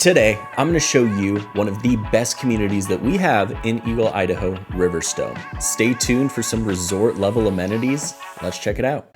Today, I'm going to show you one of the best communities that we have in Eagle, Idaho, Riverstone. Stay tuned for some resort level amenities. Let's check it out.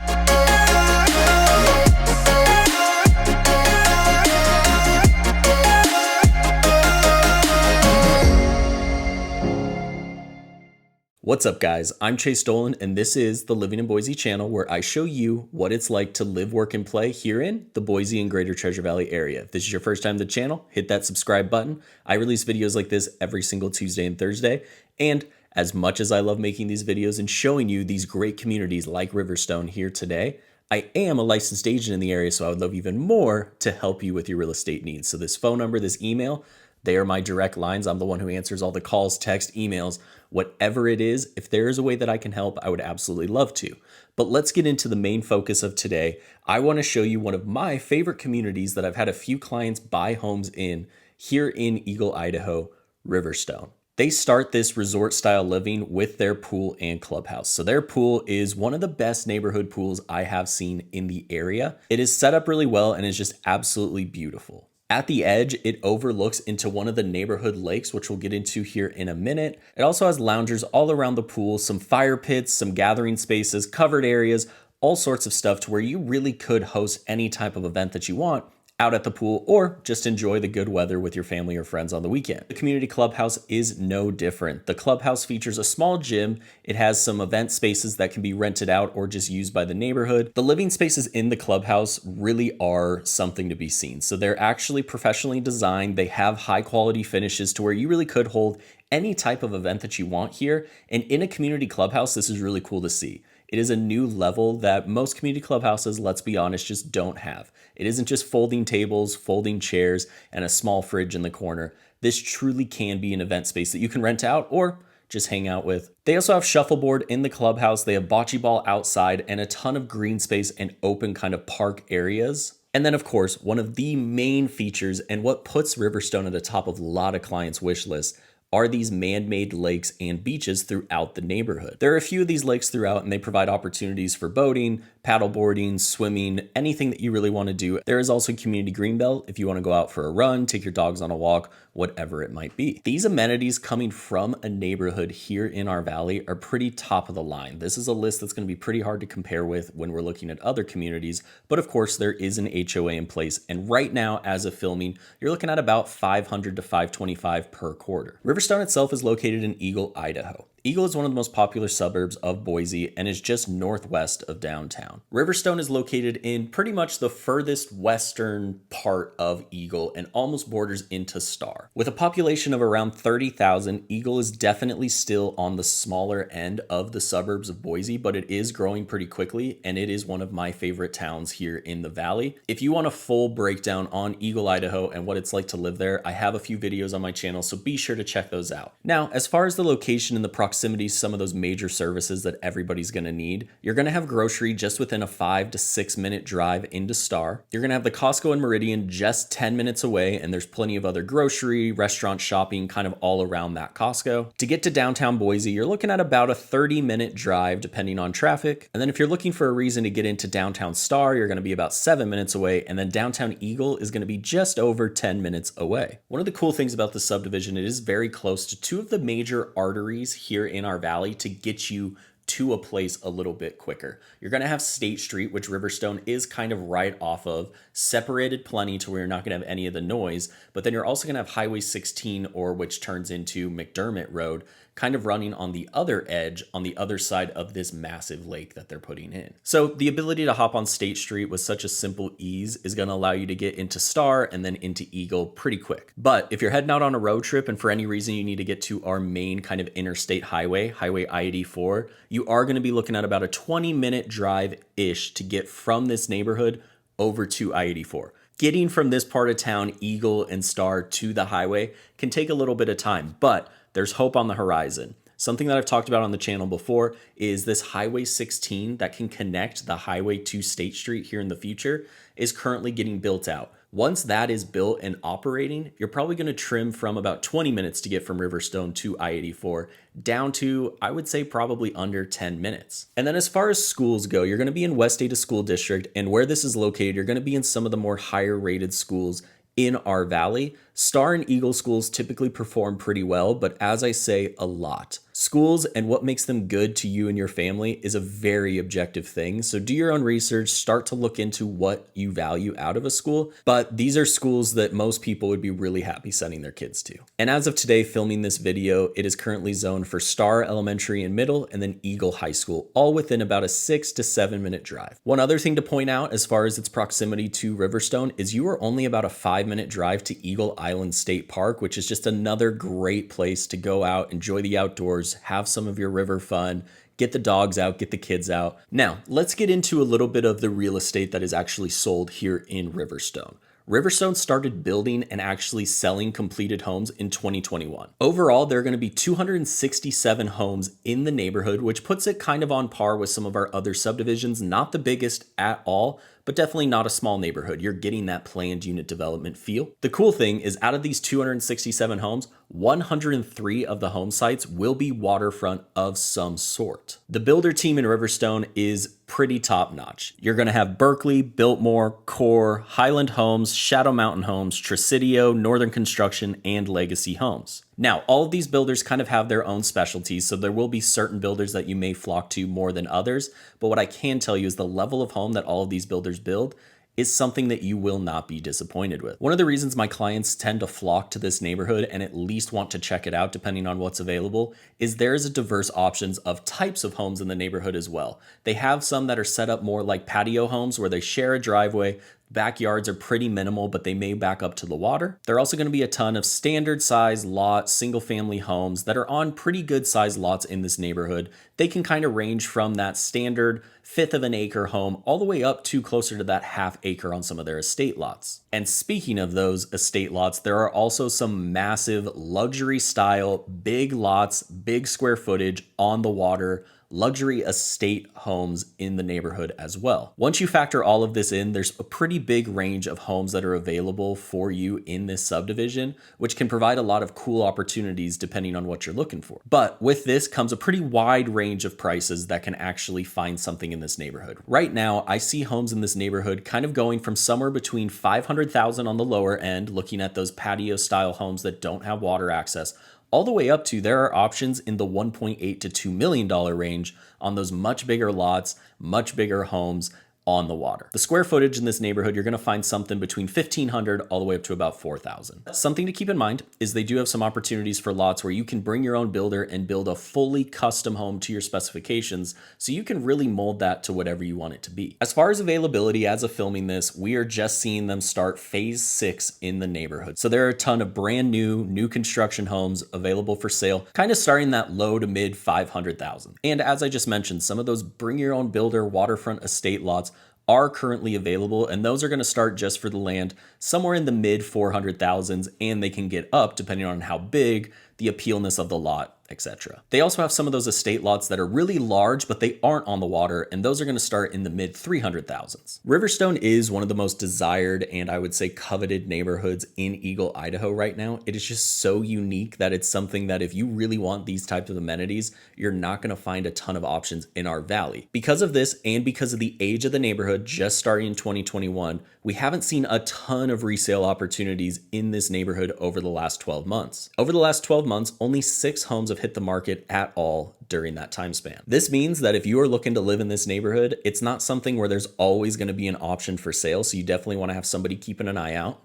What's up guys, I'm Chase Dolan and this is the Living in Boise channel where I show you what it's like to live, work, and play here in the Boise and Greater Treasure Valley area. If this is your first time to the channel, hit that subscribe button. I release videos like this every single Tuesday and Thursday. And as much as I love making these videos and showing you these great communities like Riverstone here today, I am a licensed agent in the area, so I would love even more to help you with your real estate needs. So this phone number, this email, they are my direct lines. I'm the one who answers all the calls, text, emails, whatever it is. If there is a way that I can help, I would absolutely love to. But let's get into the main focus of today. I want to show you one of my favorite communities that I've had a few clients buy homes in here in Eagle, Idaho, Riverstone. They start this resort style living with their pool and clubhouse. So their pool is one of the best neighborhood pools I have seen in the area. It is set up really well and is just absolutely beautiful. At the edge, it overlooks into one of the neighborhood lakes, which we'll get into here in a minute. It also has loungers all around the pool, some fire pits, some gathering spaces, covered areas, all sorts of stuff to where you really could host any type of event that you want out at the pool or just enjoy the good weather with your family or friends on the weekend. The community clubhouse is no different. The clubhouse features a small gym. It has some event spaces that can be rented out or just used by the neighborhood. The living spaces in the clubhouse really are something to be seen. So they're actually professionally designed. They have high quality finishes to where you really could hold any type of event that you want here. And in a community clubhouse, this is really cool to see. It is a new level that most community clubhouses, let's be honest, just don't have. It isn't just folding tables, folding chairs, and a small fridge in the corner. This truly can be an event space that you can rent out or just hang out with. They also have shuffleboard in the clubhouse. They have bocce ball outside and a ton of green space and open kind of park areas. And then of course, one of the main features and what puts Riverstone at the top of a lot of clients' wish lists are these man-made lakes and beaches throughout the neighborhood. There are a few of these lakes throughout and they provide opportunities for boating, paddleboarding, swimming, anything that you really want to do. There is also community Greenbelt if you want to go out for a run, take your dogs on a walk, whatever it might be. These amenities coming from a neighborhood here in our valley are pretty top of the line. This is a list that's going to be pretty hard to compare with when we're looking at other communities, but of course there is an HOA in place. And right now, as of filming, you're looking at about $500 to $525 per quarter. Riverstone itself is located in Eagle, Idaho. Eagle is one of the most popular suburbs of Boise and is just northwest of downtown. Riverstone is located in pretty much the furthest western part of Eagle and almost borders into Star. With a population of around 30,000, Eagle is definitely still on the smaller end of the suburbs of Boise, but it is growing pretty quickly and it is one of my favorite towns here in the valley. If you want a full breakdown on Eagle, Idaho and what it's like to live there, I have a few videos on my channel, so be sure to check those out. Now, as far as the location and the proximity, some of those major services that everybody's going to need. You're going to have grocery just within a 5 to 6 minute drive into Star. You're going to have the Costco and Meridian just 10 minutes away, and there's plenty of other grocery, restaurant, shopping kind of all around that Costco. To get to downtown Boise, you're looking at about a 30-minute drive depending on traffic. And then if you're looking for a reason to get into downtown Star, you're going to be about 7 minutes away, and then downtown Eagle is going to be just over 10 minutes away. One of the cool things about the subdivision, it is very close to two of the major arteries here in our valley to get you to a place a little bit quicker. You're going to have State Street, which Riverstone is kind of right off of, separated plenty to where you're not going to have any of the noise, but then you're also going to have Highway 16, or which turns into McDermott Road, kind of running on the other edge, on the other side of this massive lake that they're putting in. So the ability to hop on State Street with such a simple ease is going to allow you to get into Star and then into Eagle pretty quick. But if you're heading out on a road trip and for any reason you need to get to our main kind of interstate highway, Highway I-84, you are going to be looking at about a 20-minute drive-ish to get from this neighborhood over to I-84. Getting from this part of town, Eagle and Star, to the highway can take a little bit of time, but there's hope on the horizon. Something that I've talked about on the channel before is this Highway 16 that can connect the highway to State Street here in the future is currently getting built out. Once that is built and operating, you're probably going to trim from about 20 minutes to get from Riverstone to I-84 down to, I would say, probably under 10 minutes. And then as far as schools go, you're going to be in West Ada School District, and where this is located, you're going to be in some of the more higher rated schools in our valley. Star and Eagle schools typically perform pretty well, but as I say, a lot. Schools and what makes them good to you and your family is a very objective thing. So do your own research, start to look into what you value out of a school. But these are schools that most people would be really happy sending their kids to. And as of today, filming this video, it is currently zoned for Star Elementary and Middle and then Eagle High School, all within about a 6 to 7 minute drive. One other thing to point out as far as its proximity to Riverstone is you are only about a 5-minute drive to Eagle Island State Park, which is just another great place to go out, enjoy the outdoors, have some of your river fun, get the dogs out, get the kids out. Now, let's get into a little bit of the real estate that is actually sold here in Riverstone. Riverstone started building and actually selling completed homes in 2021. Overall, there are going to be 267 homes in the neighborhood, which puts it kind of on par with some of our other subdivisions. Not the biggest at all, but definitely not a small neighborhood. You're getting that planned unit development feel. The cool thing is out of these 267 homes, 103 of the home sites will be waterfront of some sort. The builder team in Riverstone is pretty top notch. You're going to have Berkeley, Biltmore, Core, Highland Homes, Shadow Mountain Homes, Tresidio, Northern Construction, and Legacy Homes. Now, all of these builders kind of have their own specialties, so there will be certain builders that you may flock to more than others, but what I can tell you is the level of home that all of these builders build is something that you will not be disappointed with. One of the reasons my clients tend to flock to this neighborhood and at least want to check it out depending on what's available is there's a diverse options of types of homes in the neighborhood as well. They have some that are set up more like patio homes where they share a driveway. Backyards are pretty minimal, but they may back up to the water. There are also going to be a ton of standard size lot, single family homes that are on pretty good size lots in this neighborhood. They can kind of range from that standard 1/5 of an acre home all the way up to closer to that 1/2 acre on some of their estate lots. And speaking of those estate lots, there are also some massive luxury style, big lots, big square footage on the water, luxury estate homes in the neighborhood as well. Once you factor all of this in, there's a pretty big range of homes that are available for you in this subdivision, which can provide a lot of cool opportunities depending on what you're looking for. But with this comes a pretty wide range of prices that can actually find something in this neighborhood. Right now, I see homes in this neighborhood kind of going from somewhere between $500,000 on the lower end, looking at those patio style homes that don't have water access, all the way up to there are options in the $1.8 to $2 million range on those much bigger lots, much bigger homes on the water. The square footage in this neighborhood, you're going to find something between 1,500 all the way up to about 4,000. Something to keep in mind is they do have some opportunities for lots where you can bring your own builder and build a fully custom home to your specifications, so you can really mold that to whatever you want it to be. As far as availability, as of filming this, we are just seeing them start phase 6 in the neighborhood. So there are a ton of brand new construction homes available for sale, kind of starting that low to mid 500,000. And as I just mentioned, some of those bring your own builder waterfront estate lots are currently available, and those are going to start just for the land somewhere in the mid 400,000s, and they can get up depending on how big, the appealness of the lot, etc. They also have some of those estate lots that are really large, but they aren't on the water, and those are going to start in the mid 300,000s. Riverstone is one of the most desired and I would say coveted neighborhoods in Eagle, Idaho right now. It is just so unique that it's something that if you really want these types of amenities, you're not going to find a ton of options in our valley. Because of this and because of the age of the neighborhood just starting in 2021, we haven't seen a ton of resale opportunities in this neighborhood over the last 12 months. Over the last 12 months, only 6 homes have hit the market at all during that time span. This means that if you are looking to live in this neighborhood, it's not something where there's always going to be an option for sale, so you definitely want to have somebody keeping an eye out.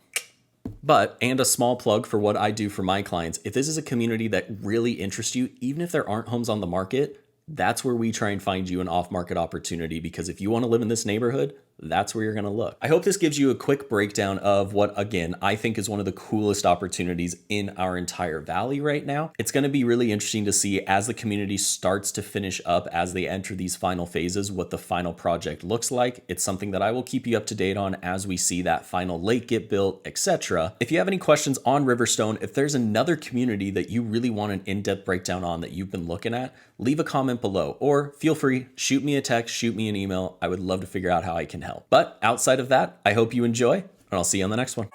But, and a small plug for what I do for my clients, if this is a community that really interests you, even if there aren't homes on the market, that's where we try and find you an off-market opportunity, because if you want to live in this neighborhood, that's where you're going to look. I hope this gives you a quick breakdown of what, again, I think is one of the coolest opportunities in our entire valley right now. It's going to be really interesting to see as the community starts to finish up, as they enter these final phases, what the final project looks like. It's something that I will keep you up to date on as we see that final lake get built, etc. If you have any questions on Riverstone, if there's another community that you really want an in-depth breakdown on that you've been looking at, leave a comment below, or feel free, shoot me a text, shoot me an email. I would love to figure out how I can help. But outside of that, I hope you enjoy, and I'll see you on the next one.